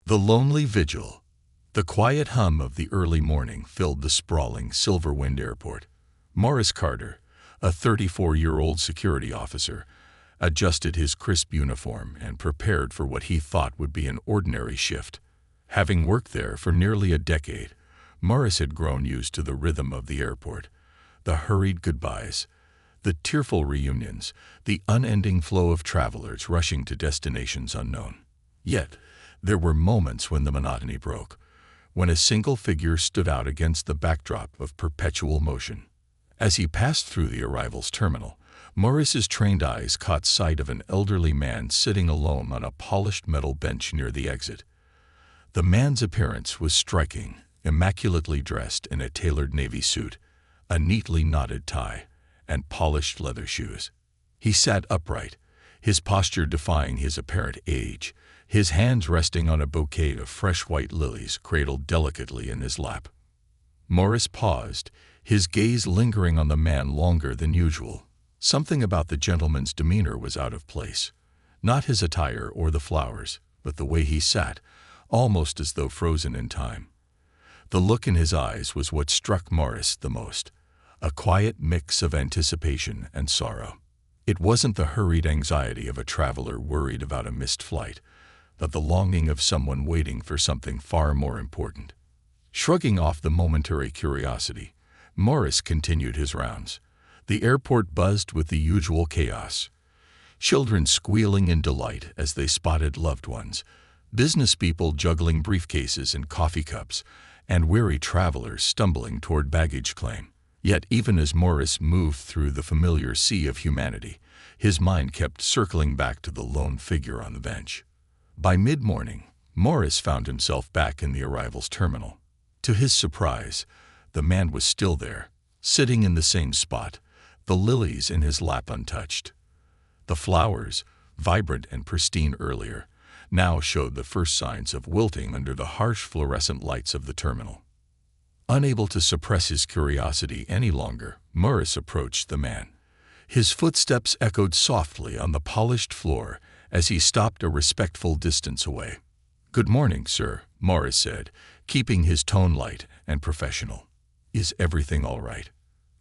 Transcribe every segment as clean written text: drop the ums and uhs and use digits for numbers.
The lonely Vigil. The quiet hum of the early morning filled the sprawling Silverwind airport. Morris Carter, a 34-year-old security officer, adjusted his crisp uniform and prepared for what he thought would be an ordinary shift. Having worked there for nearly a decade, Morris had grown used to the rhythm of the airport, the hurried goodbyes, the tearful reunions, the unending flow of travelers rushing to destinations unknown. Yet, there were moments when the monotony broke, when a single figure stood out against the backdrop of perpetual motion. As he passed through the arrivals terminal, Morris's trained eyes caught sight of an elderly man sitting alone on a polished metal bench near the exit. The man's appearance was striking, immaculately dressed in a tailored navy suit, a neatly knotted tie, and polished leather shoes. He sat upright, his posture defying his apparent age, his hands resting on a bouquet of fresh white lilies cradled delicately in his lap. Morris paused, his gaze lingering on the man longer than usual. Something about the gentleman's demeanor was out of place. Not his attire or the flowers, but the way he sat, almost as though frozen in time. The look in his eyes was what struck Morris the most, a quiet mix of anticipation and sorrow. It wasn't the hurried anxiety of a traveler worried about a missed flight, but the longing of someone waiting for something far more important. Shrugging off the momentary curiosity, Morris continued his rounds. The airport buzzed with the usual chaos. Children squealing in delight as they spotted loved ones, business people juggling briefcases and coffee cups, and weary travelers stumbling toward baggage claim. Yet even as Morris moved through the familiar sea of humanity, his mind kept circling back to the lone figure on the bench. By mid-morning, Morris found himself back in the arrivals terminal. To his surprise, the man was still there, sitting in the same spot, the lilies in his lap untouched. The flowers, vibrant and pristine earlier, now showed the first signs of wilting under the harsh fluorescent lights of the terminal. Unable to suppress his curiosity any longer, Morris approached the man. His footsteps echoed softly on the polished floor as he stopped a respectful distance away. "Good morning, sir," Morris said, keeping his tone light and professional. "Is everything all right?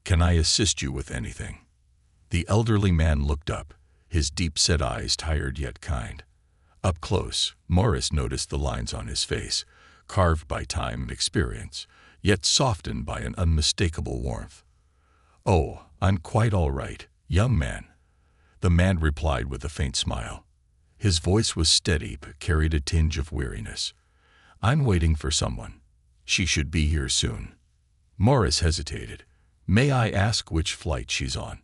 Can I assist you with anything?" The elderly man looked up, his deep-set eyes tired yet kind. Up close, Morris noticed the lines on his face, carved by time and experience, yet softened by an unmistakable warmth. "Oh, I'm quite all right, young man," the man replied with a faint smile. His voice was steady but carried a tinge of weariness. "I'm waiting for someone. She should be here soon." Morris hesitated. "May I ask which flight she's on?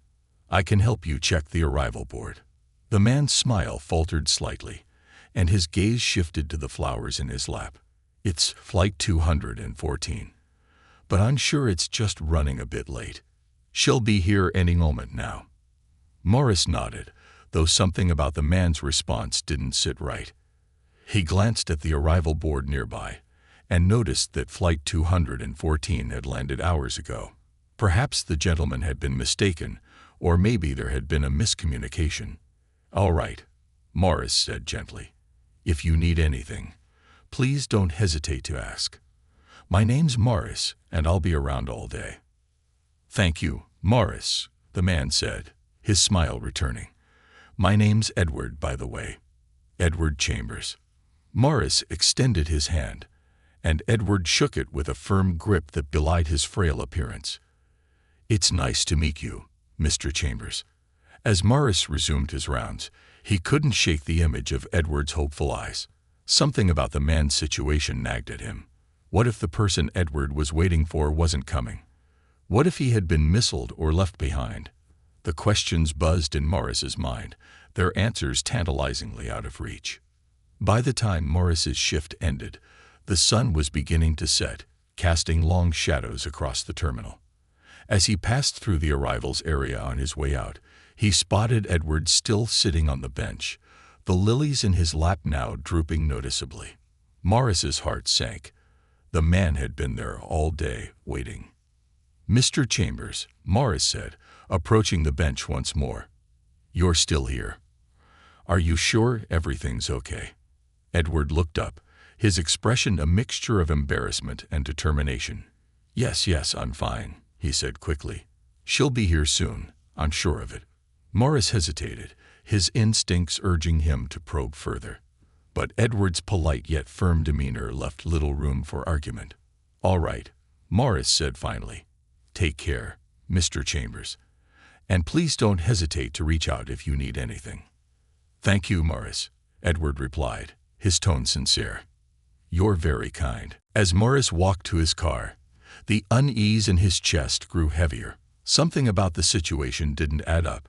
I can help you check the arrival board." The man's smile faltered slightly, and his gaze shifted to the flowers in his lap. "It's flight 214. But I'm sure it's just running a bit late. She'll be here any moment now." Morris nodded, though something about the man's response didn't sit right. He glanced at the arrival board nearby and noticed that flight 214 had landed hours ago. Perhaps the gentleman had been mistaken, or maybe there had been a miscommunication. "All right," Morris said gently. "If you need anything, please don't hesitate to ask. My name's Morris, and I'll be around all day." "Thank you, Morris," the man said, his smile returning. "My name's Edward, by the way. Edward Chambers." Morris extended his hand, and Edward shook it with a firm grip that belied his frail appearance. "It's nice to meet you, Mr. Chambers." As Morris resumed his rounds, he couldn't shake the image of Edward's hopeful eyes. Something about the man's situation nagged at him. What if the person Edward was waiting for wasn't coming? What if he had been missiled or left behind? The questions buzzed in Morris's mind, their answers tantalizingly out of reach. By the time Morris's shift ended, the sun was beginning to set, casting long shadows across the terminal. As he passed through the arrivals area on his way out, he spotted Edward still sitting on the bench, the lilies in his lap now drooping noticeably. Morris's heart sank. The man had been there all day, waiting. "Mr. Chambers," Morris said, approaching the bench once more. "You're still here. Are you sure everything's okay?" Edward looked up, his expression a mixture of embarrassment and determination. "Yes, yes, I'm fine," he said quickly. "She'll be here soon, I'm sure of it." Morris hesitated, his instincts urging him to probe further. But Edward's polite yet firm demeanor left little room for argument. "All right," Morris said finally. "Take care, Mr. Chambers. And please don't hesitate to reach out if you need anything." "Thank you, Morris," Edward replied, his tone sincere. "You're very kind." As Morris walked to his car, the unease in his chest grew heavier. Something about the situation didn't add up.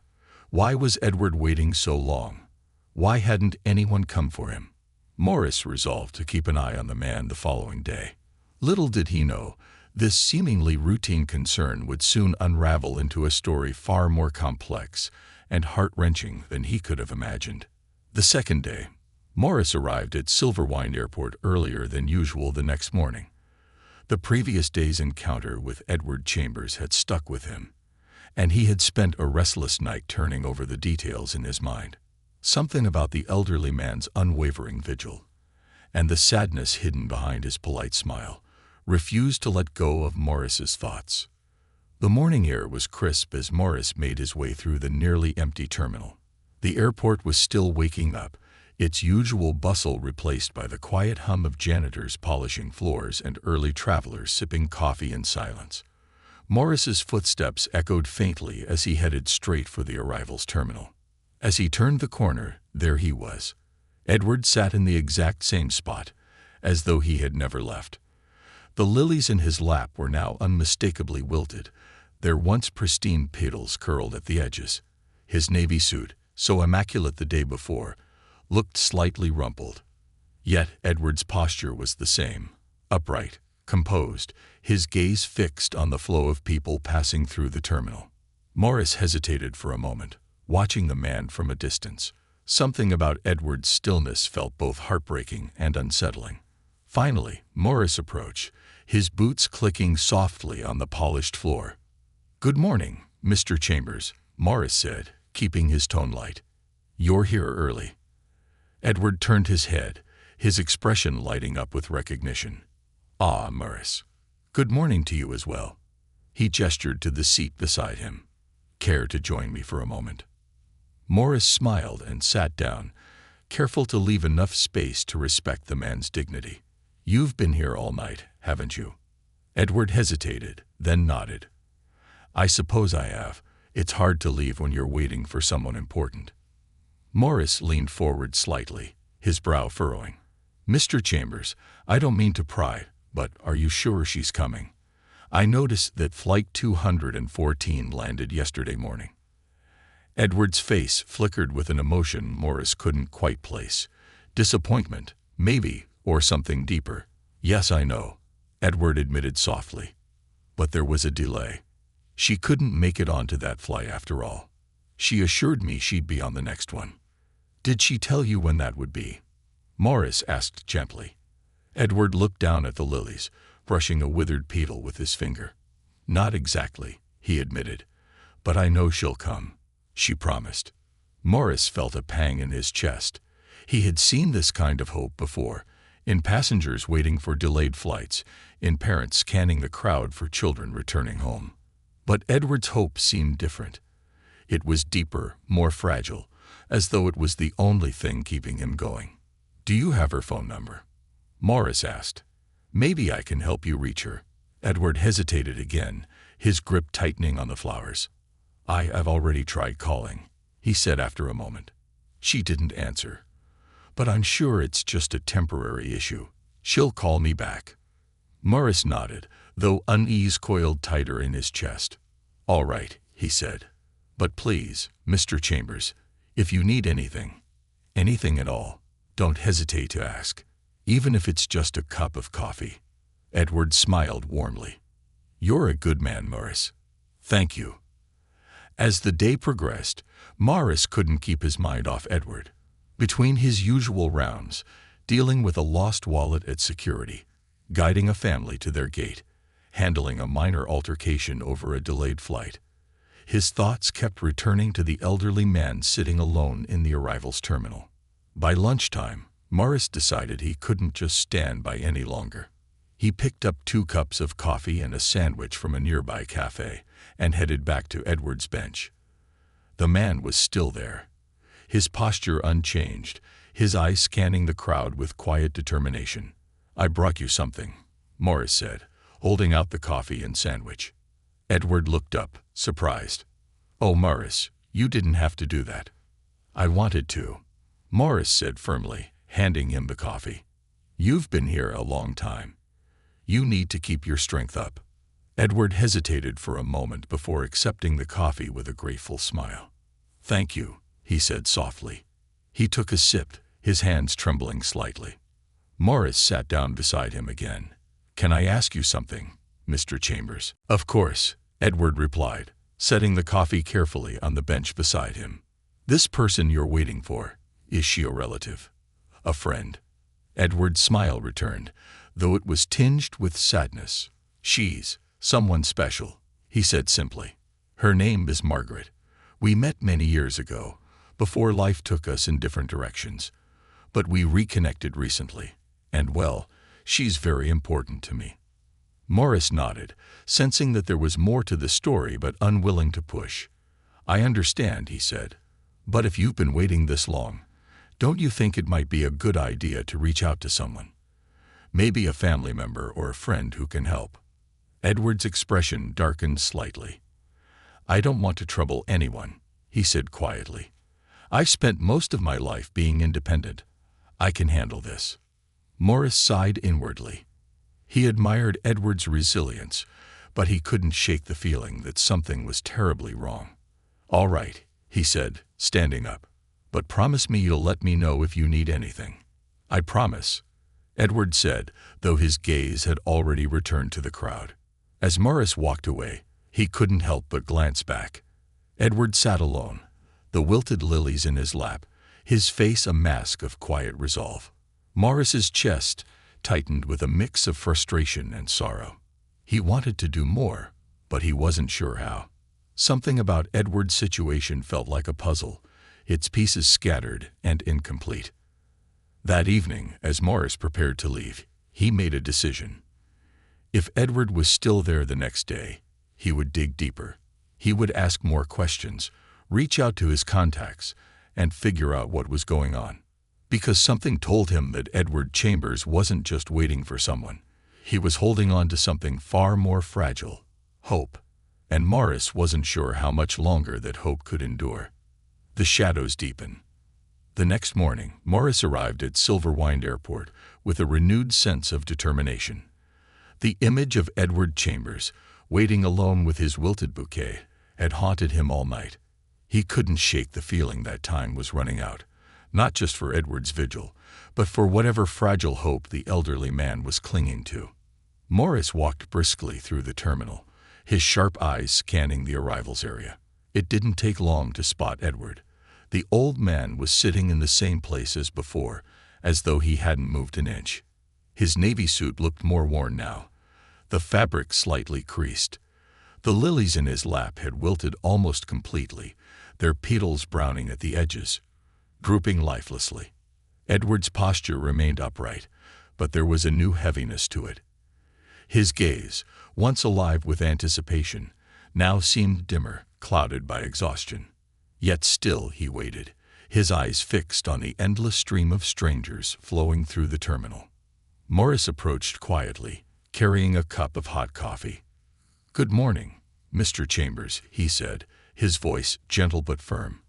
Why was Edward waiting so long? Why hadn't anyone come for him? Morris resolved to keep an eye on the man the following day. Little did he know, this seemingly routine concern would soon unravel into a story far more complex and heart-wrenching than he could have imagined. The second day, Morris arrived at Silverwine Airport earlier than usual the next morning. The previous day's encounter with Edward Chambers had stuck with him, and he had spent a restless night turning over the details in his mind. Something about the elderly man's unwavering vigil, and the sadness hidden behind his polite smile, refused to let go of Morris's thoughts. The morning air was crisp as Morris made his way through the nearly empty terminal. The airport was still waking up, its usual bustle replaced by the quiet hum of janitors polishing floors and early travelers sipping coffee in silence. Morris's footsteps echoed faintly as he headed straight for the arrivals terminal. As he turned the corner, there he was. Edward sat in the exact same spot, as though he had never left. The lilies in his lap were now unmistakably wilted, their once pristine petals curled at the edges. His navy suit, so immaculate the day before, looked slightly rumpled. Yet Edward's posture was the same, upright, composed, his gaze fixed on the flow of people passing through the terminal. Morris hesitated for a moment, watching the man from a distance. Something about Edward's stillness felt both heartbreaking and unsettling. Finally, Morris approached, his boots clicking softly on the polished floor. "Good morning, Mr. Chambers," Morris said, keeping his tone light. "You're here early." Edward turned his head, his expression lighting up with recognition. "Ah, Morris. Good morning to you as well." He gestured to the seat beside him. "Care to join me for a moment?" Morris smiled and sat down, careful to leave enough space to respect the man's dignity. "You've been here all night, haven't you?" Edward hesitated, then nodded. "I suppose I have. It's hard to leave when you're waiting for someone important." Morris leaned forward slightly, his brow furrowing. "Mr. Chambers, I don't mean to pry, but are you sure she's coming? I noticed that Flight 214 landed yesterday morning." Edward's face flickered with an emotion Morris couldn't quite place. Disappointment, maybe, or something deeper. "Yes, I know," Edward admitted softly. "But there was a delay. She couldn't make it onto that flight after all. She assured me she'd be on the next one." "Did she tell you when that would be?" Morris asked gently. Edward looked down at the lilies, brushing a withered petal with his finger. "Not exactly," he admitted, "but I know she'll come. She promised." Morris felt a pang in his chest. He had seen this kind of hope before, in passengers waiting for delayed flights, in parents scanning the crowd for children returning home. But Edward's hope seemed different. It was deeper, more fragile, as though it was the only thing keeping him going. "Do you have her phone number?" Morris asked. "Maybe I can help you reach her." Edward hesitated again, his grip tightening on the flowers. "I've already tried calling," he said after a moment. "She didn't answer. But I'm sure it's just a temporary issue. She'll call me back." Morris nodded, though unease coiled tighter in his chest. "All right," he said. "But please, Mr. Chambers, if you need anything at all, don't hesitate to ask, even if it's just a cup of coffee." Edward smiled warmly. "You're a good man, Morris. Thank you." As the day progressed, Morris couldn't keep his mind off Edward. Between his usual rounds, dealing with a lost wallet at security, guiding a family to their gate, handling a minor altercation over a delayed flight, his thoughts kept returning to the elderly man sitting alone in the arrivals terminal. By lunchtime, Morris decided he couldn't just stand by any longer. He picked up 2 cups of coffee and a sandwich from a nearby cafe and headed back to Edward's bench. The man was still there, his posture unchanged, his eyes scanning the crowd with quiet determination. "I brought you something," Morris said, holding out the coffee and sandwich. Edward looked up, surprised. "Oh, Morris, you didn't have to do that." "I wanted to," Morris said firmly, handing him the coffee. "You've been here a long time. You need to keep your strength up." Edward hesitated for a moment before accepting the coffee with a grateful smile. "Thank you," he said softly. He took a sip, his hands trembling slightly. Morris sat down beside him again. "Can I ask you something, Mr. Chambers?" "Of course," Edward replied, setting the coffee carefully on the bench beside him. "This person you're waiting for, is she a relative? A friend?" Edward's smile returned, though it was tinged with sadness. "She's someone special," he said simply. "Her name is Margaret. We met many years ago, before life took us in different directions. But we reconnected recently, and well, she's very important to me." Morris nodded, sensing that there was more to the story but unwilling to push. "I understand," he said. "But if you've been waiting this long, don't you think it might be a good idea to reach out to someone? Maybe a family member or a friend who can help?" Edward's expression darkened slightly. "I don't want to trouble anyone," he said quietly. "I've spent most of my life being independent. I can handle this." Morris sighed inwardly. He admired Edward's resilience, but he couldn't shake the feeling that something was terribly wrong. "All right," he said, standing up. "But promise me you'll let me know if you need anything." "I promise," Edward said, though his gaze had already returned to the crowd. As Morris walked away, he couldn't help but glance back. Edward sat alone, the wilted lilies in his lap, his face a mask of quiet resolve. Morris's chest tightened with a mix of frustration and sorrow. He wanted to do more, but he wasn't sure how. Something about Edward's situation felt like a puzzle, its pieces scattered and incomplete. That evening, as Morris prepared to leave, he made a decision. If Edward was still there the next day, he would dig deeper. He would ask more questions, reach out to his contacts, and figure out what was going on. Because something told him that Edward Chambers wasn't just waiting for someone. He was holding on to something far more fragile, hope. And Morris wasn't sure how much longer that hope could endure. The shadows deepened. The next morning, Morris arrived at Silverwind Airport with a renewed sense of determination. The image of Edward Chambers, waiting alone with his wilted bouquet, had haunted him all night. He couldn't shake the feeling that time was running out, not just for Edward's vigil, but for whatever fragile hope the elderly man was clinging to. Morris walked briskly through the terminal, his sharp eyes scanning the arrivals area. It didn't take long to spot Edward. The old man was sitting in the same place as before, as though he hadn't moved an inch. His navy suit looked more worn now, the fabric slightly creased. The lilies in his lap had wilted almost completely, their petals browning at the edges, drooping lifelessly. Edward's posture remained upright, but there was a new heaviness to it. His gaze, once alive with anticipation, now seemed dimmer, clouded by exhaustion. Yet still he waited, his eyes fixed on the endless stream of strangers flowing through the terminal. Morris approached quietly, carrying a cup of hot coffee. "Good morning, Mr. Chambers," he said, his voice gentle but firm.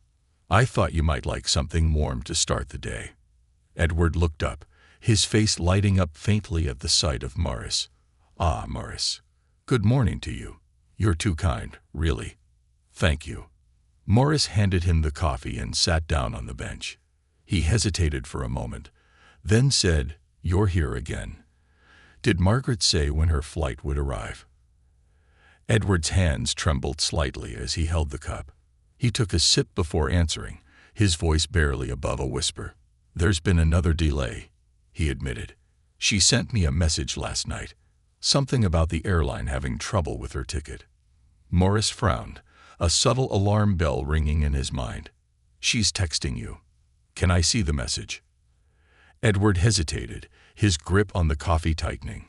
"I thought you might like something warm to start the day." Edward looked up, his face lighting up faintly at the sight of Morris. "Ah, Morris. Good morning to you. You're too kind, really. Thank you." Morris handed him the coffee and sat down on the bench. He hesitated for a moment, then said, "You're here again. Did Margaret say when her flight would arrive?" Edward's hands trembled slightly as he held the cup. He took a sip before answering, his voice barely above a whisper. "There's been another delay," he admitted. "She sent me a message last night, something about the airline having trouble with her ticket." Morris frowned, a subtle alarm bell ringing in his mind. "She's texting you. Can I see the message?" Edward hesitated, his grip on the coffee tightening.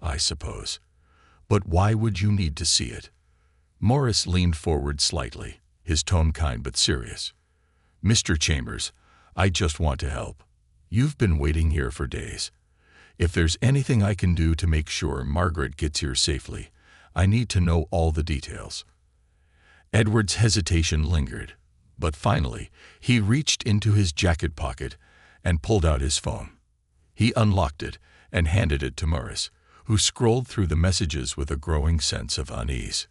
I suppose. But why would you need to see it? Morris leaned forward slightly, his tone kind but serious. Mr. Chambers, I just want to help. You've been waiting here for days. If there's anything I can do to make sure Margaret gets here safely, I need to know all the details. Edward's hesitation lingered, but finally he reached into his jacket pocket and pulled out his phone. He unlocked it and handed it to Morris, who scrolled through the messages with a growing sense of unease.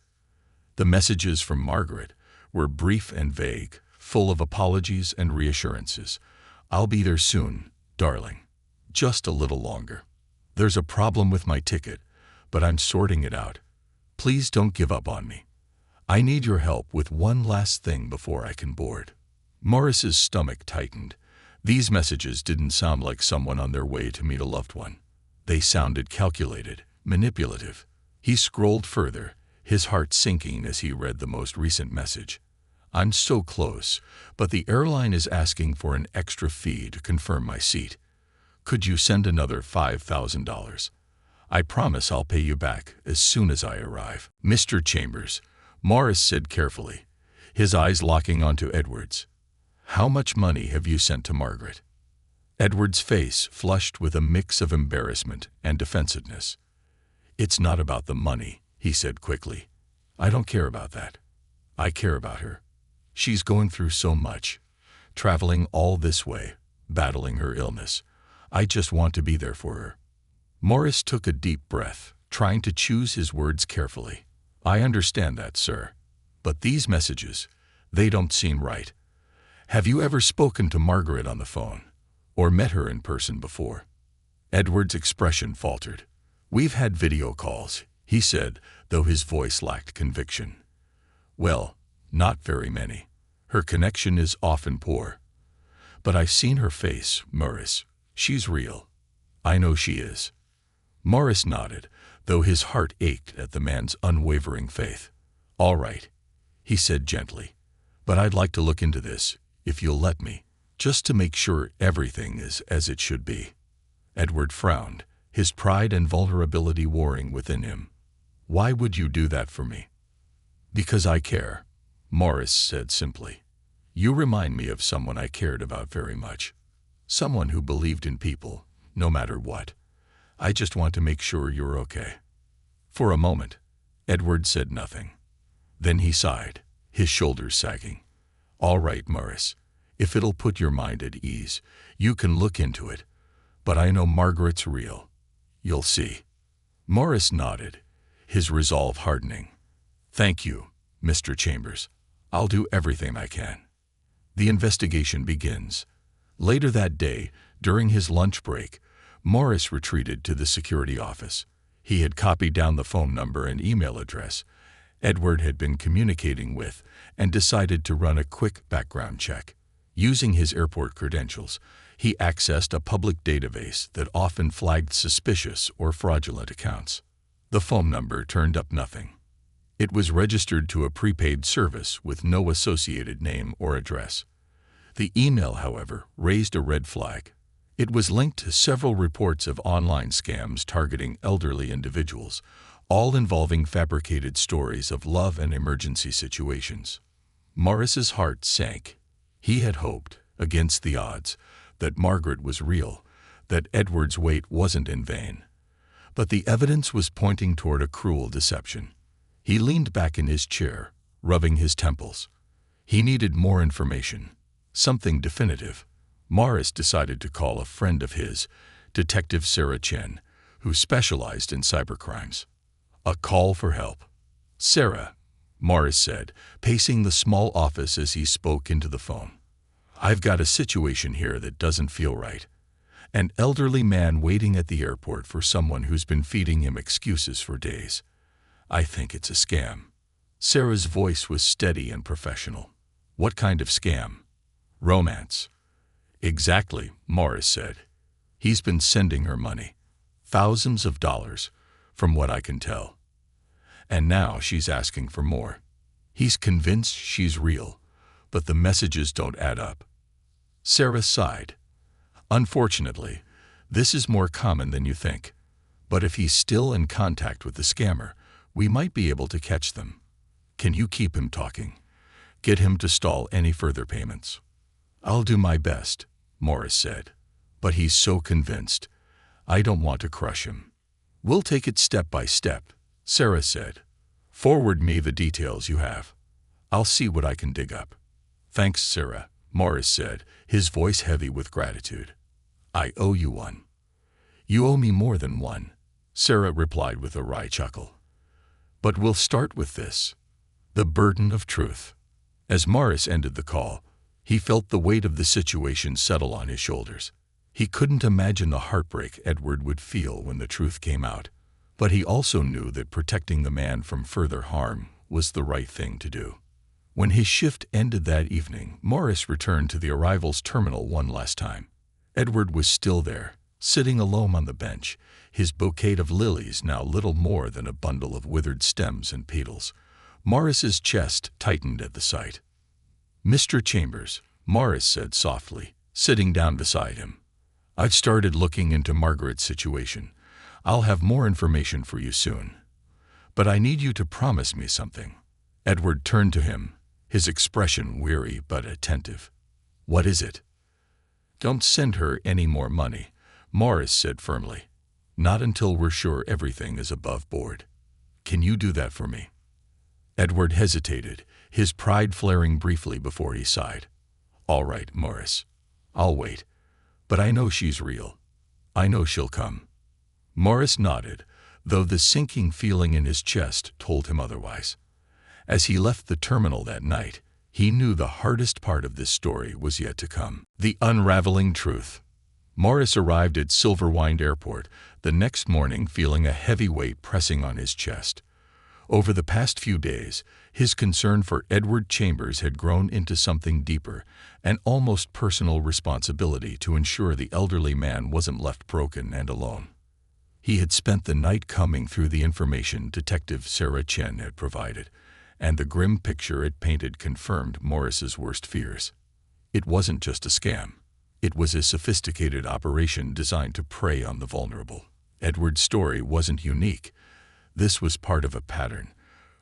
The messages from Margaret were brief and vague, full of apologies and reassurances. I'll be there soon, darling. Just a little longer. There's a problem with my ticket, but I'm sorting it out. Please don't give up on me. I need your help with one last thing before I can board. Morris's stomach tightened. These messages didn't sound like someone on their way to meet a loved one. They sounded calculated, manipulative. He scrolled further, his heart sinking as he read the most recent message. I'm so close, but the airline is asking for an extra fee to confirm my seat. Could you send another $5,000? I promise I'll pay you back as soon as I arrive. Mr. Chambers, Morris said carefully, his eyes locking onto Edward's. How much money have you sent to Margaret? Edward's face flushed with a mix of embarrassment and defensiveness. It's not about the money, he said quickly. I don't care about that. I care about her. She's going through so much, traveling all this way, battling her illness. I just want to be there for her. Morris took a deep breath, trying to choose his words carefully. I understand that, sir. But these messages, they don't seem right. Have you ever spoken to Margaret on the phone, or met her in person before? Edward's expression faltered. We've had video calls, he said, though his voice lacked conviction. Well, not very many. Her connection is often poor. But I've seen her face, Morris. She's real. I know she is. Morris nodded, though his heart ached at the man's unwavering faith. All right, he said gently. But I'd like to look into this, if you'll let me, just to make sure everything is as it should be. Edward frowned, his pride and vulnerability warring within him. Why would you do that for me? Because I care, Morris said simply. You remind me of someone I cared about very much. Someone who believed in people, no matter what. I just want to make sure you're okay. For a moment, Edward said nothing. Then he sighed, his shoulders sagging. All right, Morris. If it'll put your mind at ease, you can look into it. But I know Margaret's real. You'll see. Morris nodded, his resolve hardening. Thank you, Mr. Chambers. I'll do everything I can. The investigation begins. Later that day, during his lunch break, Morris retreated to the security office. He had copied down the phone number and email address Edward had been communicating with and decided to run a quick background check. Using his airport credentials, he accessed a public database that often flagged suspicious or fraudulent accounts. The phone number turned up nothing. It was registered to a prepaid service with no associated name or address. The email, however, raised a red flag. It was linked to several reports of online scams targeting elderly individuals, all involving fabricated stories of love and emergency situations. Morris's heart sank. He had hoped, against the odds, that Margaret was real, that Edward's wait wasn't in vain. But the evidence was pointing toward a cruel deception. He leaned back in his chair, rubbing his temples. He needed more information, something definitive. Morris decided to call a friend of his, Detective Sarah Chen, who specialized in cybercrimes. A call for help. Sarah, Morris said, pacing the small office as he spoke into the phone. I've got a situation here that doesn't feel right. An elderly man waiting at the airport for someone who's been feeding him excuses for days. I think it's a scam. Sarah's voice was steady and professional. What kind of scam? Romance. Exactly, Morris said. He's been sending her money. Thousands of dollars, from what I can tell. And now she's asking for more. He's convinced she's real, but the messages don't add up. Sarah sighed. Unfortunately, this is more common than you think. But if he's still in contact with the scammer, we might be able to catch them. Can you keep him talking? Get him to stall any further payments." "I'll do my best," Morris said. "But he's so convinced. I don't want to crush him." "We'll take it step by step," Sarah said. "Forward me the details you have. I'll see what I can dig up." "Thanks, Sarah," Morris said, his voice heavy with gratitude. "I owe you one." "You owe me more than one," Sarah replied with a wry chuckle. "But we'll start with this. The burden of truth." As Morris ended the call, he felt the weight of the situation settle on his shoulders. He couldn't imagine the heartbreak Edward would feel when the truth came out, but he also knew that protecting the man from further harm was the right thing to do. When his shift ended that evening, Morris returned to the arrivals terminal one last time. Edward was still there, sitting alone on the bench, his bouquet of lilies now little more than a bundle of withered stems and petals. Morris's chest tightened at the sight. "Mr. Chambers," Morris said softly, sitting down beside him. "I've started looking into Margaret's situation. I'll have more information for you soon. But I need you to promise me something." Edward turned to him, his expression weary but attentive. "What is it?" "Don't send her any more money," Morris said firmly. "Not until we're sure everything is above board. Can you do that for me?" Edward hesitated, his pride flaring briefly before he sighed. "All right, Morris. I'll wait. But I know she's real. I know she'll come." Morris nodded, though the sinking feeling in his chest told him otherwise. As he left the terminal that night, he knew the hardest part of this story was yet to come. The unraveling truth. Morris arrived at Silverwind Airport the next morning feeling a heavy weight pressing on his chest. Over the past few days, his concern for Edward Chambers had grown into something deeper, an almost personal responsibility to ensure the elderly man wasn't left broken and alone. He had spent the night combing through the information Detective Sarah Chen had provided, and the grim picture it painted confirmed Morris's worst fears. It wasn't just a scam. It was a sophisticated operation designed to prey on the vulnerable. Edward's story wasn't unique. This was part of a pattern,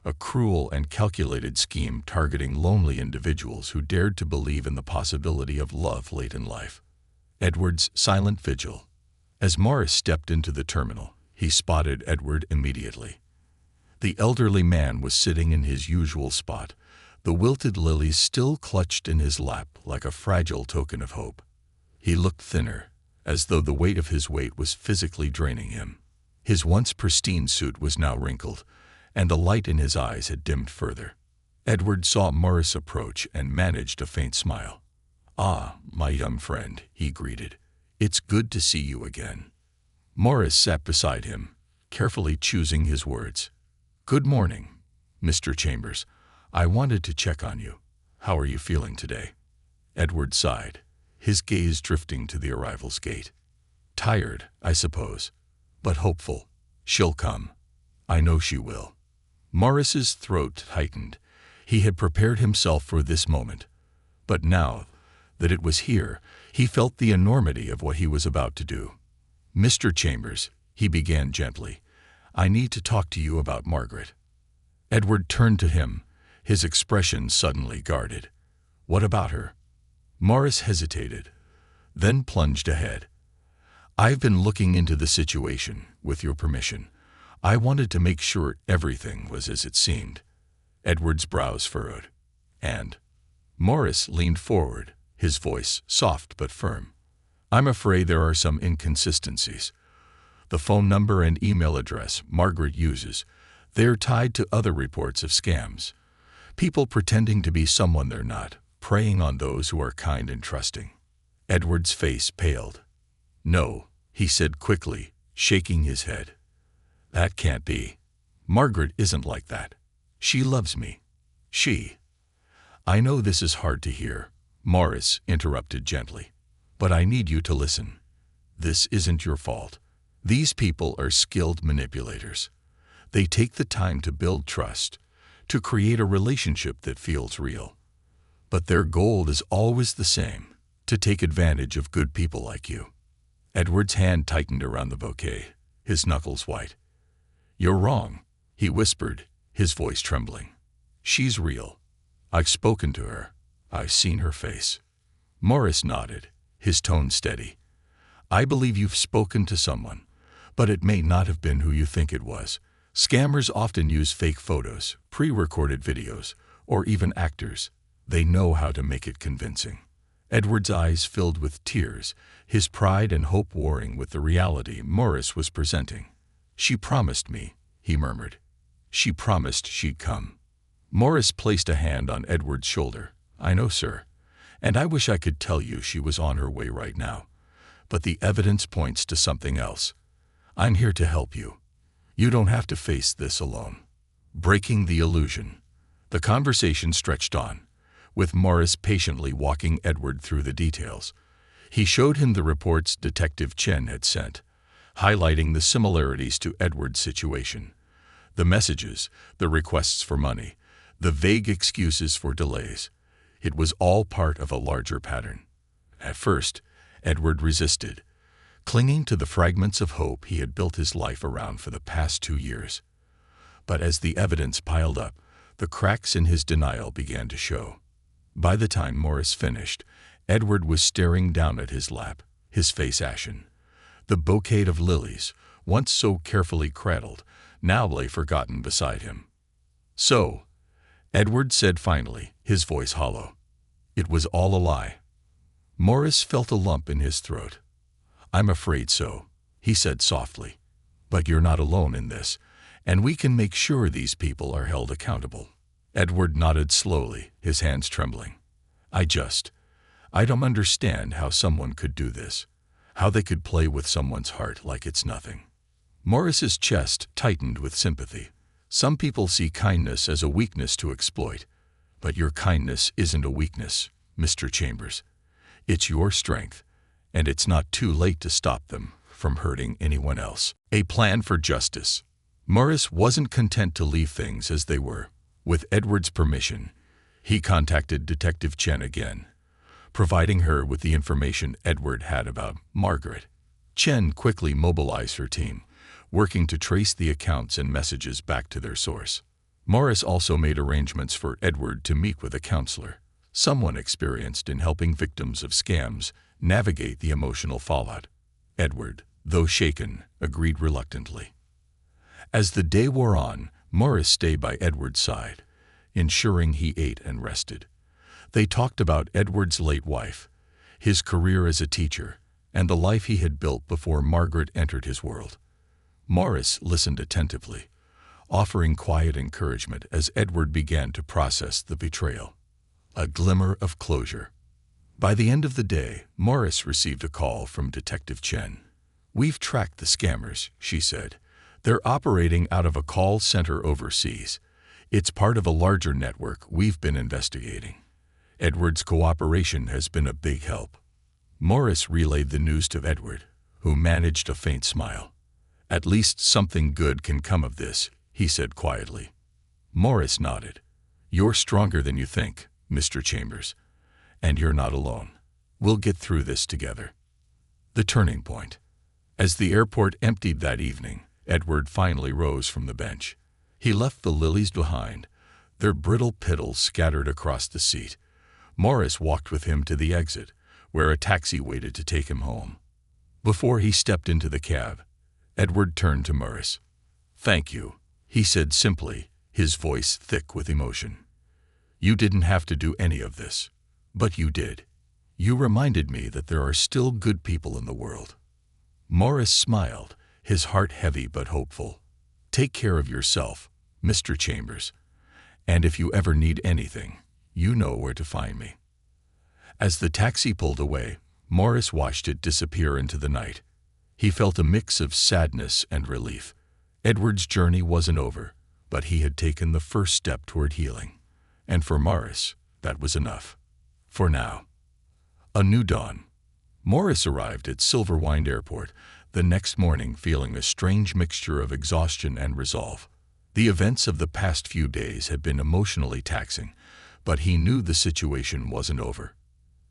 a cruel and calculated scheme targeting lonely individuals who dared to believe in the possibility of love late in life. Edward's silent vigil. As Morris stepped into the terminal, he spotted Edward immediately. The elderly man was sitting in his usual spot, the wilted lilies still clutched in his lap like a fragile token of hope. He looked thinner, as though the weight of his weight was physically draining him. His once pristine suit was now wrinkled, and the light in his eyes had dimmed further. Edward saw Morris approach and managed a faint smile. "Ah, my young friend," he greeted. "It's good to see you again." Morris sat beside him, carefully choosing his words. "Good morning, Mr. Chambers. I wanted to check on you. How are you feeling today?" Edward sighed, his gaze drifting to the arrivals gate. "Tired, I suppose, but hopeful. She'll come. I know she will." Morris's throat tightened. He had prepared himself for this moment, but now that it was here, he felt the enormity of what he was about to do. "Mr. Chambers," he began gently, "I need to talk to you about Margaret." Edward turned to him, his expression suddenly guarded. "What about her?" Morris hesitated, then plunged ahead. "I've been looking into the situation, with your permission. I wanted to make sure everything was as it seemed." Edward's brows furrowed. "And?" Morris leaned forward, his voice soft but firm. "I'm afraid there are some inconsistencies. The phone number and email address Margaret uses, they're tied to other reports of scams. People pretending to be someone they're not, preying on those who are kind and trusting." Edward's face paled. "No," he said quickly, shaking his head. "That can't be. Margaret isn't like that. She loves me. She—" "I know this is hard to hear," Morris interrupted gently, "but I need you to listen. This isn't your fault. These people are skilled manipulators. They take the time to build trust, to create a relationship that feels real. But their goal is always the same: to take advantage of good people like you. Edward's hand tightened around the bouquet, his knuckles white. You're wrong, he whispered, his voice trembling. She's real. I've spoken to her. I've seen her face. Morris nodded, his tone steady. I believe you've spoken to someone, but it may not have been who you think it was. Scammers often use fake photos, pre-recorded videos, or even actors. They know how to make it convincing. Edward's eyes filled with tears, his pride and hope warring with the reality Morris was presenting. She promised me, he murmured. She promised she'd come. Morris placed a hand on Edward's shoulder. I know, sir, and I wish I could tell you she was on her way right now. But the evidence points to something else. I'm here to help you. You don't have to face this alone. Breaking the illusion. The conversation stretched on, with Morris patiently walking Edward through the details. He showed him the reports Detective Chen had sent, highlighting the similarities to Edward's situation. The messages, the requests for money, the vague excuses for delays. It was all part of a larger pattern. At first, Edward resisted, clinging to the fragments of hope he had built his life around for the past 2 years. But as the evidence piled up, the cracks in his denial began to show. By the time Morris finished, Edward was staring down at his lap, his face ashen. The bouquet of lilies, once so carefully cradled, now lay forgotten beside him. So, Edward said finally, his voice hollow. It was all a lie. Morris felt a lump in his throat. I'm afraid so, he said softly. But you're not alone in this, and we can make sure these people are held accountable. Edward nodded slowly, his hands trembling. I don't understand how someone could do this, how they could play with someone's heart like it's nothing. Morris's chest tightened with sympathy. Some people see kindness as a weakness to exploit, but your kindness isn't a weakness, Mr. Chambers. It's your strength, and it's not too late to stop them from hurting anyone else. A plan for justice. Morris wasn't content to leave things as they were. With Edward's permission, he contacted Detective Chen again, providing her with the information Edward had about Margaret. Chen quickly mobilized her team, working to trace the accounts and messages back to their source. Morris also made arrangements for Edward to meet with a counselor, someone experienced in helping victims of scams navigate the emotional fallout. Edward, though shaken, agreed reluctantly. As the day wore on, Morris stayed by Edward's side, ensuring he ate and rested. They talked about Edward's late wife, his career as a teacher, and the life he had built before Margaret entered his world. Morris listened attentively, offering quiet encouragement as Edward began to process the betrayal. A glimmer of closure. By the end of the day, Morris received a call from Detective Chen. We've tracked the scammers, she said. They're operating out of a call center overseas. It's part of a larger network we've been investigating. Edward's cooperation has been a big help. Morris relayed the news to Edward, who managed a faint smile. At least something good can come of this, he said quietly. Morris nodded. You're stronger than you think, Mr. Chambers. And you're not alone. We'll get through this together. The turning point. As the airport emptied that evening, Edward finally rose from the bench. He left the lilies behind, their brittle petals scattered across the seat. Morris walked with him to the exit, where a taxi waited to take him home. Before he stepped into the cab, Edward turned to Morris. Thank you, he said simply, his voice thick with emotion. You didn't have to do any of this, but you did. You reminded me that there are still good people in the world. Morris smiled, his heart heavy but hopeful. Take care of yourself, Mr. Chambers, and if you ever need anything, you know where to find me. As the taxi pulled away, Morris watched it disappear into the night. He felt a mix of sadness and relief. Edward's journey wasn't over, but he had taken the first step toward healing. And for Morris, that was enough. For now. A new dawn. Morris arrived at Silverwind Airport the next morning feeling a strange mixture of exhaustion and resolve. The events of the past few days had been emotionally taxing, but he knew the situation wasn't over.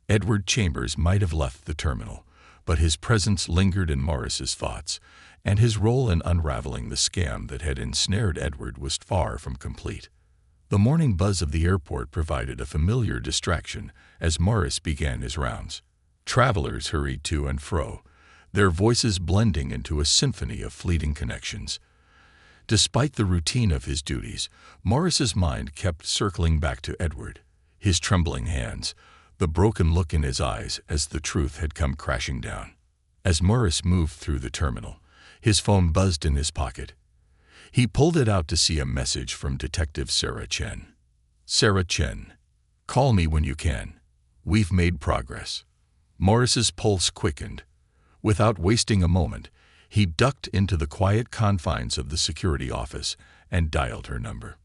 Edward Chambers might have left the terminal, but his presence lingered in Morris's thoughts, and his role in unraveling the scam that had ensnared Edward was far from complete. The morning buzz of the airport provided a familiar distraction as Morris began his rounds. Travelers hurried to and fro, their voices blending into a symphony of fleeting connections. Despite the routine of his duties, Morris's mind kept circling back to Edward, his trembling hands, the broken look in his eyes as the truth had come crashing down. As Morris moved through the terminal, his phone buzzed in his pocket. He pulled it out to see a message from Detective Sarah Chen. "Sarah Chen, call me when you can. We've made progress." Morris's pulse quickened. Without wasting a moment, he ducked into the quiet confines of the security office and dialed her number.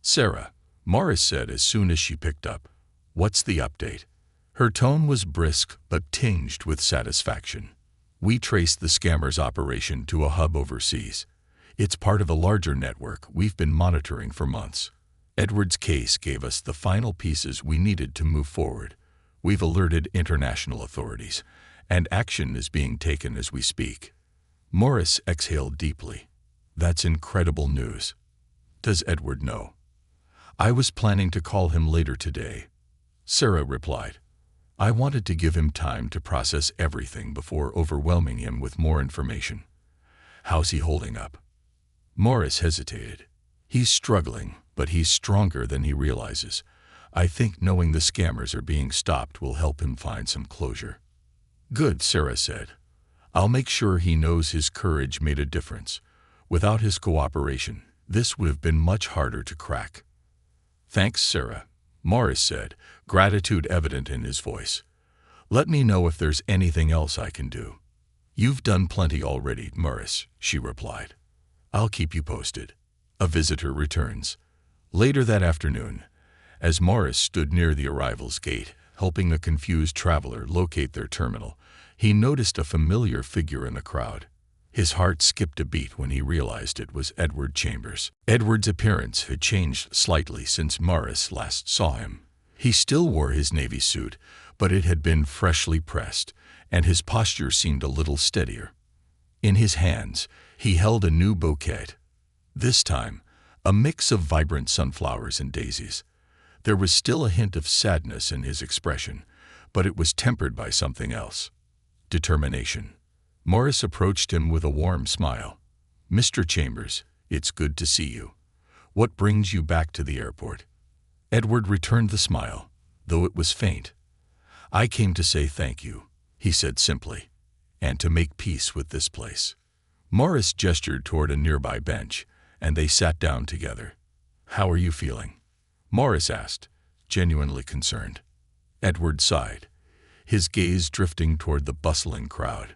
"Sarah," Morris said as soon as she picked up. "What's the update?" Her tone was brisk but tinged with satisfaction. "We traced the scammer's operation to a hub overseas. It's part of a larger network we've been monitoring for months. Edward's case gave us the final pieces we needed to move forward. We've alerted international authorities, and action is being taken as we speak." Morris exhaled deeply. "That's incredible news. Does Edward know?" "I was planning to call him later today," Sarah replied. "I wanted to give him time to process everything before overwhelming him with more information." "How's he holding up?" Morris hesitated. "He's struggling, but he's stronger than he realizes. I think knowing the scammers are being stopped will help him find some closure." "Good," Sarah said. "I'll make sure he knows his courage made a difference. Without his cooperation, this would have been much harder to crack." "Thanks, Sarah," Morris said, gratitude evident in his voice. "Let me know if there's anything else I can do." "You've done plenty already, Morris," she replied. "I'll keep you posted." A visitor returns. Later that afternoon, as Morris stood near the arrivals gate, helping a confused traveler locate their terminal, he noticed a familiar figure in the crowd. His heart skipped a beat when he realized it was Edward Chambers. Edward's appearance had changed slightly since Morris last saw him. He still wore his navy suit, but it had been freshly pressed, and his posture seemed a little steadier. In his hands, he held a new bouquet. This time, a mix of vibrant sunflowers and daisies. There was still a hint of sadness in his expression, but it was tempered by something else. Determination. Morris approached him with a warm smile. "Mr. Chambers, it's good to see you. What brings you back to the airport?" Edward returned the smile, though it was faint. "I came to say thank you," he said simply, "and to make peace with this place." Morris gestured toward a nearby bench, and they sat down together. "How are you feeling?" Morris asked, genuinely concerned. Edward sighed, his gaze drifting toward the bustling crowd.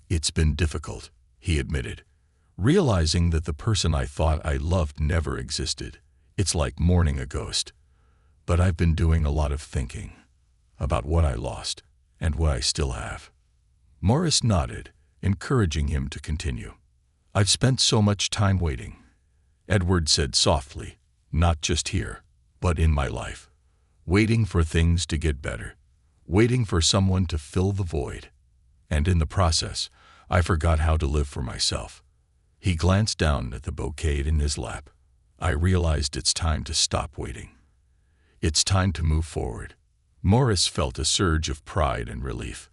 "It's been difficult," he admitted, realizing that the person I thought I loved never existed. It's like mourning a ghost. But I've been doing a lot of thinking about what I lost and what I still have. Morris nodded, encouraging him to continue. "I've spent so much time waiting," Edward said softly, "not just here, but in my life. Waiting for things to get better, waiting for someone to fill the void. And in the process, I forgot how to live for myself." He glanced down at the bouquet in his lap. "I realized it's time to stop waiting. It's time to move forward." Morris felt a surge of pride and relief.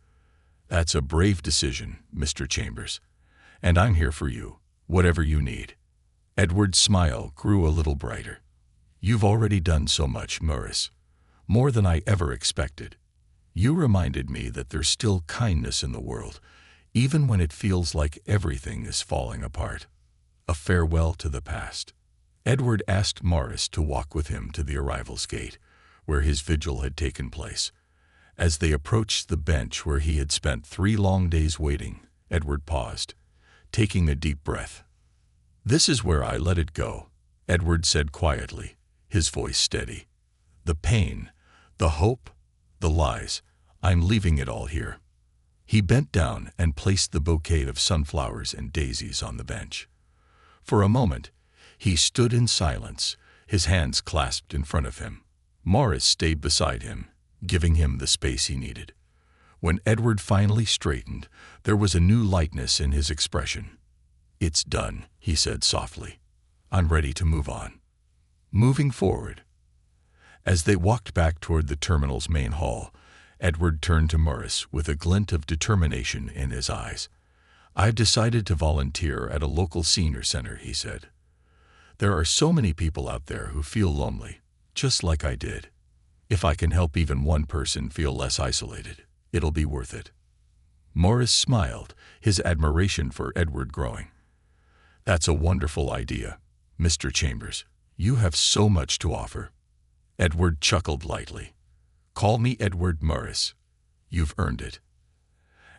"That's a brave decision, Mr. Chambers, and I'm here for you, whatever you need." Edward's smile grew a little brighter. "You've already done so much, Morris, more than I ever expected. You reminded me that there's still kindness in the world, even when it feels like everything is falling apart. A farewell to the past." Edward asked Morris to walk with him to the arrivals gate, where his vigil had taken place. As they approached the bench where he had spent 3 long days waiting, Edward paused, taking a deep breath. "This is where I let it go," Edward said quietly, his voice steady. "The pain, the hope, the lies, I'm leaving it all here." He bent down and placed the bouquet of sunflowers and daisies on the bench. For a moment, he stood in silence, his hands clasped in front of him. Morris stayed beside him, giving him the space he needed. When Edward finally straightened, there was a new lightness in his expression. "It's done," he said softly. "I'm ready to move on." Moving forward. As they walked back toward the terminal's main hall, Edward turned to Morris with a glint of determination in his eyes. "I've decided to volunteer at a local senior center," he said. "There are so many people out there who feel lonely, just like I did. If I can help even one person feel less isolated, it'll be worth it." Morris smiled, his admiration for Edward growing. "That's a wonderful idea, Mr. Chambers. You have so much to offer." Edward chuckled lightly. "Call me Edward Morris. You've earned it."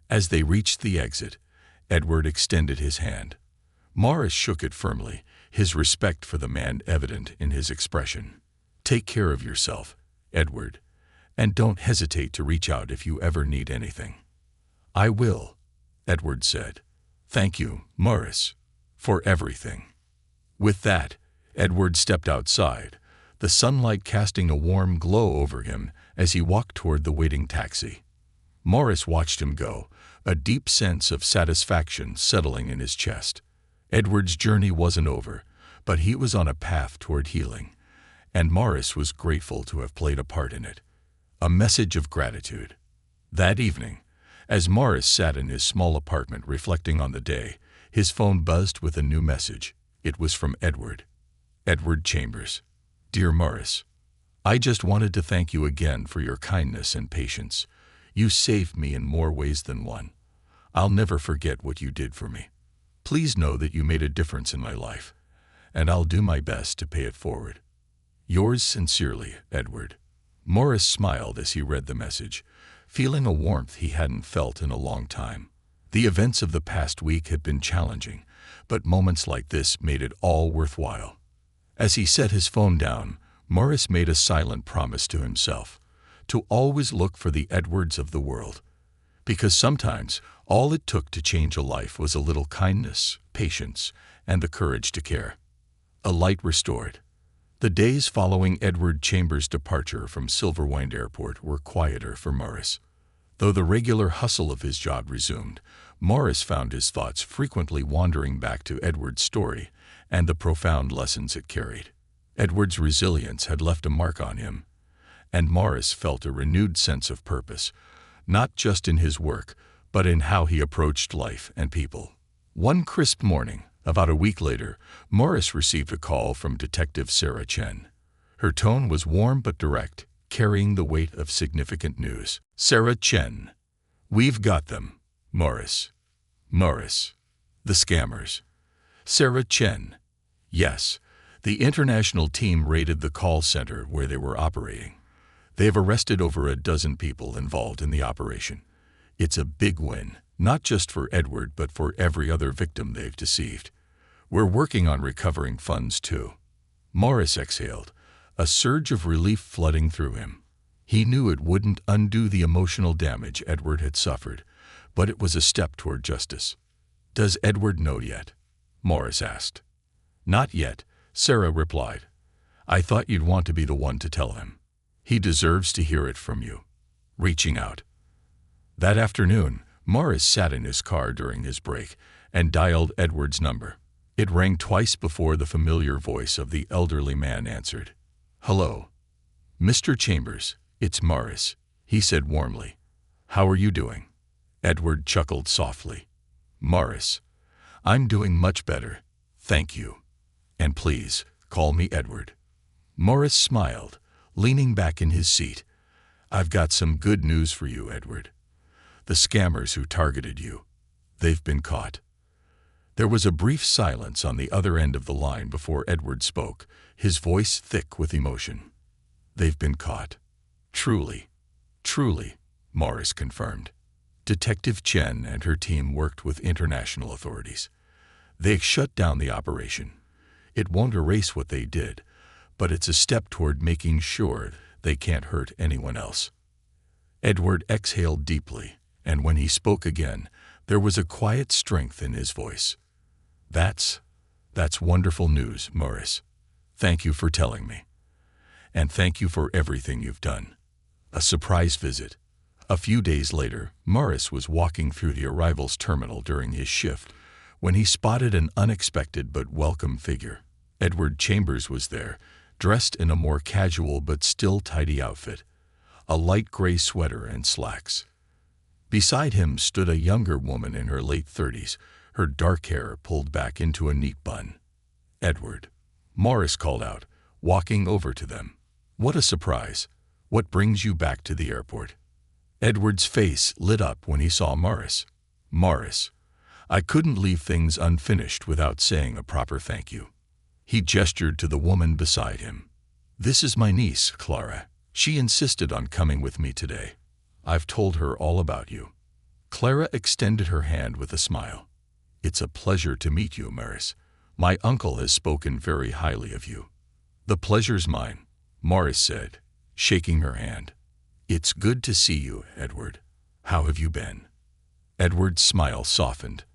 As they reached the exit, Edward extended his hand. Morris shook it firmly, his respect for the man evident in his expression. "Take care of yourself, Edward, and don't hesitate to reach out if you ever need anything." "I will," Edward said. "Thank you, Morris, for everything." With that, Edward stepped outside, the sunlight casting a warm glow over him as he walked toward the waiting taxi. Morris watched him go, a deep sense of satisfaction settling in his chest. Edward's journey wasn't over, but he was on a path toward healing, and Morris was grateful to have played a part in it. A message of gratitude. That evening, as Morris sat in his small apartment reflecting on the day, his phone buzzed with a new message. It was from Edward. Edward Chambers. "Dear Morris, I just wanted to thank you again for your kindness and patience. You saved me in more ways than one. I'll never forget what you did for me. Please know that you made a difference in my life, and I'll do my best to pay it forward. Yours sincerely, Edward." Morris smiled as he read the message, feeling a warmth he hadn't felt in a long time. The events of the past week had been challenging, but moments like this made it all worthwhile. As he set his phone down, Morris made a silent promise to himself, to always look for the Edwards of the world. Because sometimes all it took to change a life was a little kindness, patience, and the courage to care. A light restored. The days following Edward Chambers' departure from Silverwind Airport were quieter for Morris. Though the regular hustle of his job resumed, Morris found his thoughts frequently wandering back to Edward's story and the profound lessons it carried. Edward's resilience had left a mark on him, and Morris felt a renewed sense of purpose, not just in his work, but in how he approached life and people. One crisp morning, about a week later, Morris received a call from Detective Sarah Chen. Her tone was warm but direct, carrying the weight of significant news. "Sarah Chen, we've got them, Morris. Morris, the scammers." Sarah Chen. "Yes, the international team raided the call center where they were operating. They've arrested over a dozen people involved in the operation. It's a big win, not just for Edward but for every other victim they've deceived. We're working on recovering funds too." Morris exhaled, a surge of relief flooding through him. He knew it wouldn't undo the emotional damage Edward had suffered, but it was a step toward justice. "Does Edward know yet?" Morris asked. "Not yet," Sarah replied. "I thought you'd want to be the one to tell him. He deserves to hear it from you." Reaching out. That afternoon, Morris sat in his car during his break and dialed Edward's number. It rang twice before the familiar voice of the elderly man answered. "Hello, Mr. Chambers, it's Morris," he said warmly. "How are you doing?" Edward chuckled softly. "Morris, I'm doing much better, thank you. And please, call me Edward." Morris smiled, leaning back in his seat. "I've got some good news for you, Edward. The scammers who targeted you, they've been caught." There was a brief silence on the other end of the line before Edward spoke, his voice thick with emotion. "They've been caught. Truly, truly," Morris confirmed. Detective Chen and her team worked with international authorities. They shut down the operation. It won't erase what they did, but it's a step toward making sure they can't hurt anyone else. Edward exhaled deeply, and when he spoke again, there was a quiet strength in his voice. That's wonderful news, Morris. Thank you for telling me. And thank you for everything you've done. A surprise visit. A few days later, Morris was walking through the arrivals terminal during his shift when he spotted an unexpected but welcome figure. Edward Chambers was there, dressed in a more casual but still tidy outfit, a light gray sweater and slacks. Beside him stood a younger woman in her late 30s, her dark hair pulled back into a neat bun. "Edward," Morris called out, walking over to them. "What a surprise. What brings you back to the airport?" Edward's face lit up when he saw Morris. "Morris, I couldn't leave things unfinished without saying a proper thank you." He gestured to the woman beside him. "This is my niece, Clara. She insisted on coming with me today. I've told her all about you." Clara extended her hand with a smile. "It's a pleasure to meet you, Morris. My uncle has spoken very highly of you." "The pleasure's mine," Morris said, shaking her hand. "It's good to see you, Edward. How have you been?" Edward's smile softened.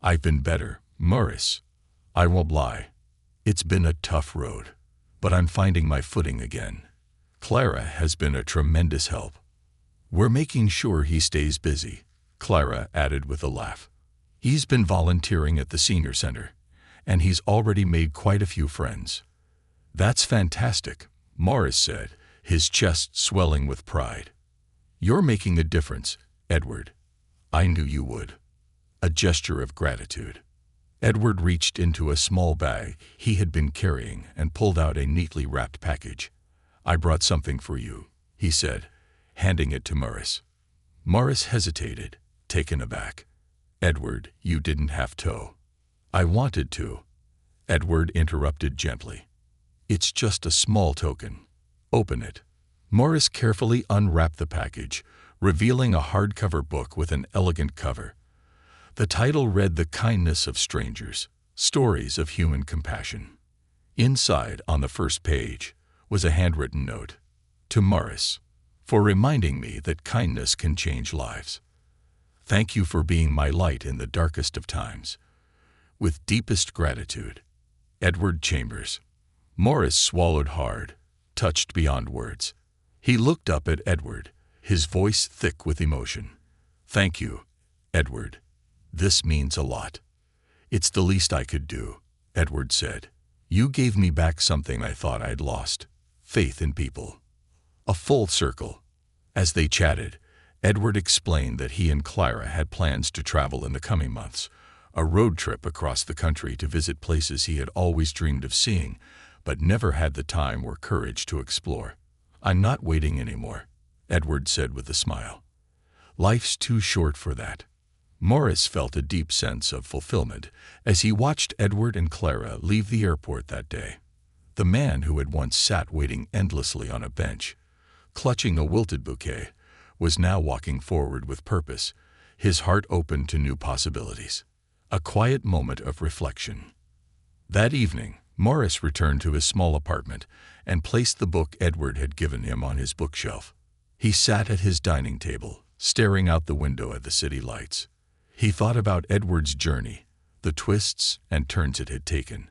"I've been better, Morris. I won't lie. It's been a tough road, but I'm finding my footing again. Clara has been a tremendous help." "We're making sure he stays busy," Clara added with a laugh. "He's been volunteering at the senior center, and he's already made quite a few friends." "That's fantastic," Morris said, his chest swelling with pride. "You're making a difference, Edward. I knew you would." A gesture of gratitude. Edward reached into a small bag he had been carrying and pulled out a neatly wrapped package. "I brought something for you," he said, handing it to Morris. Morris hesitated, taken aback. "Edward, you didn't have to." "I wanted to," Edward interrupted gently. "It's just a small token. Open it." Morris carefully unwrapped the package, revealing a hardcover book with an elegant cover. The title read "The Kindness of Strangers, Stories of Human Compassion." Inside, on the first page, was a handwritten note. "To Morris, for reminding me that kindness can change lives. Thank you for being my light in the darkest of times. With deepest gratitude, Edward Chambers." Morris swallowed hard, touched beyond words. He looked up at Edward, his voice thick with emotion. "Thank you, Edward. This means a lot." "It's the least I could do," Edward said. "You gave me back something I thought I'd lost, faith in people." A full circle. As they chatted, Edward explained that he and Clara had plans to travel in the coming months, a road trip across the country to visit places he had always dreamed of seeing, but never had the time or courage to explore. "I'm not waiting anymore," Edward said with a smile. "Life's too short for that." Morris felt a deep sense of fulfillment as he watched Edward and Clara leave the airport that day. The man who had once sat waiting endlessly on a bench, clutching a wilted bouquet, was now walking forward with purpose, his heart open to new possibilities. A quiet moment of reflection. That evening, Morris returned to his small apartment and placed the book Edward had given him on his bookshelf. He sat at his dining table, staring out the window at the city lights. He thought about Edward's journey, the twists and turns it had taken,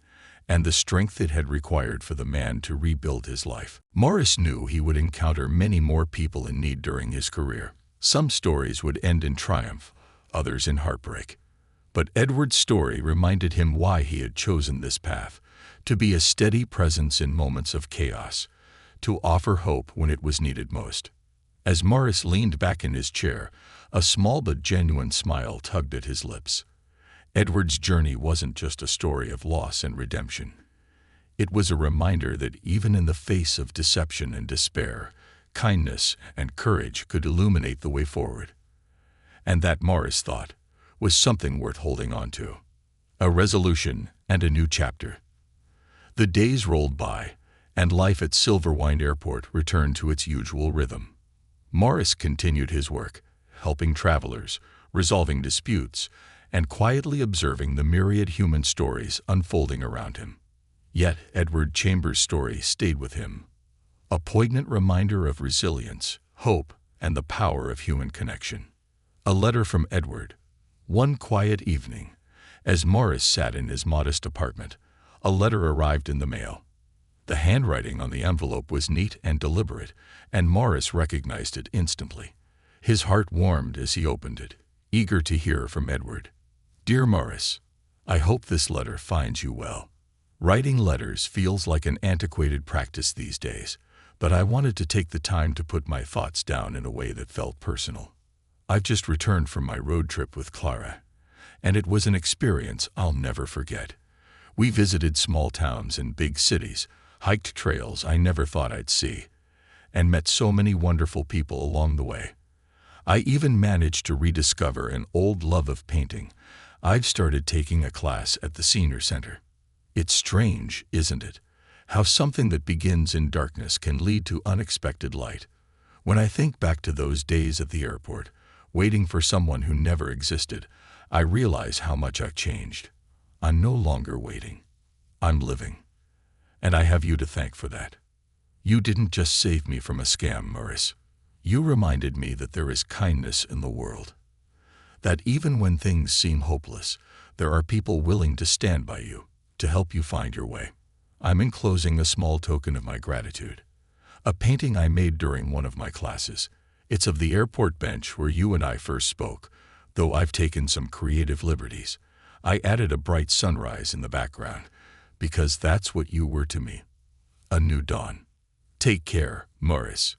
and the strength it had required for the man to rebuild his life. Morris knew he would encounter many more people in need during his career. Some stories would end in triumph, others in heartbreak. But Edward's story reminded him why he had chosen this path, to be a steady presence in moments of chaos, to offer hope when it was needed most. As Morris leaned back in his chair, a small but genuine smile tugged at his lips. Edward's journey wasn't just a story of loss and redemption. It was a reminder that even in the face of deception and despair, kindness and courage could illuminate the way forward. And that, Morris thought, was something worth holding on to. A resolution and a new chapter. The days rolled by, and life at Silverwind Airport returned to its usual rhythm. Morris continued his work, helping travelers, resolving disputes, and quietly observing the myriad human stories unfolding around him. Yet Edward Chambers' story stayed with him, a poignant reminder of resilience, hope, and the power of human connection. A letter from Edward. One quiet evening, as Morris sat in his modest apartment, a letter arrived in the mail. The handwriting on the envelope was neat and deliberate, and Morris recognized it instantly. His heart warmed as he opened it, eager to hear from Edward. Dear Morris, I hope this letter finds you well. Writing letters feels like an antiquated practice these days, but I wanted to take the time to put my thoughts down in a way that felt personal. I've just returned from my road trip with Clara, and it was an experience I'll never forget. We visited small towns and big cities, hiked trails I never thought I'd see, and met so many wonderful people along the way. I even managed to rediscover an old love of painting. I've started taking a class at the senior center. It's strange, isn't it, how something that begins in darkness can lead to unexpected light. When I think back to those days at the airport, waiting for someone who never existed, I realize how much I've changed. I'm no longer waiting. I'm living. And I have you to thank for that. You didn't just save me from a scam, Morris. You reminded me that there is kindness in the world. That even when things seem hopeless, there are people willing to stand by you, to help you find your way. I'm enclosing a small token of my gratitude. A painting I made during one of my classes. It's of the airport bench where you and I first spoke, though I've taken some creative liberties. I added a bright sunrise in the background, because that's what you were to me. A new dawn. Take care, Morris,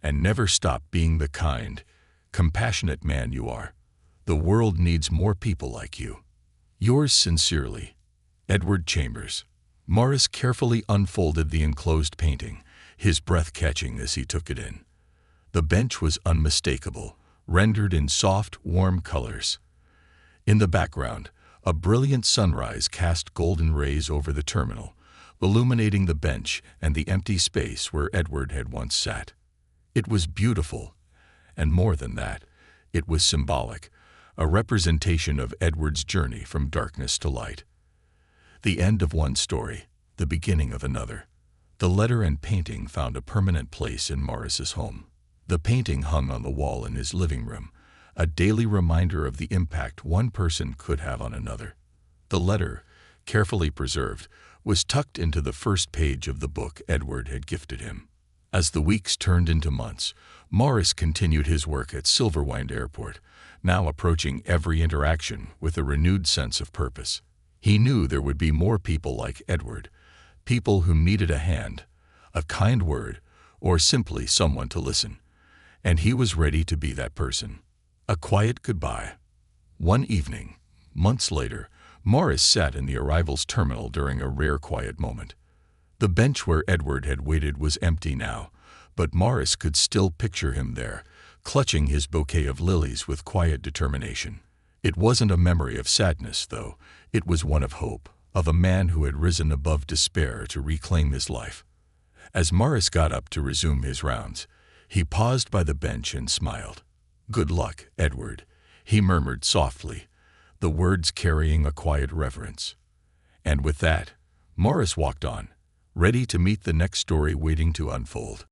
and never stop being the kind, compassionate man you are. The world needs more people like you. Yours sincerely, Edward Chambers. Morris carefully unfolded the enclosed painting, his breath catching as he took it in. The bench was unmistakable, rendered in soft, warm colors. In the background, a brilliant sunrise cast golden rays over the terminal, illuminating the bench and the empty space where Edward had once sat. It was beautiful, and more than that, it was symbolic, a representation of Edward's journey from darkness to light. The end of one story, the beginning of another. The letter and painting found a permanent place in Morris's home. The painting hung on the wall in his living room, a daily reminder of the impact one person could have on another. The letter, carefully preserved, was tucked into the first page of the book Edward had gifted him. As the weeks turned into months, Morris continued his work at Silverwind Airport, now approaching every interaction with a renewed sense of purpose. He knew there would be more people like Edward, people who needed a hand, a kind word, or simply someone to listen. And he was ready to be that person. A quiet goodbye. One evening, months later, Morris sat in the arrivals terminal during a rare quiet moment. The bench where Edward had waited was empty now, but Morris could still picture him there, clutching his bouquet of lilies with quiet determination. It wasn't a memory of sadness, though. It was one of hope, of a man who had risen above despair to reclaim his life. As Morris got up to resume his rounds, he paused by the bench and smiled. "Good luck, Edward," he murmured softly, the words carrying a quiet reverence. And with that, Morris walked on, ready to meet the next story waiting to unfold.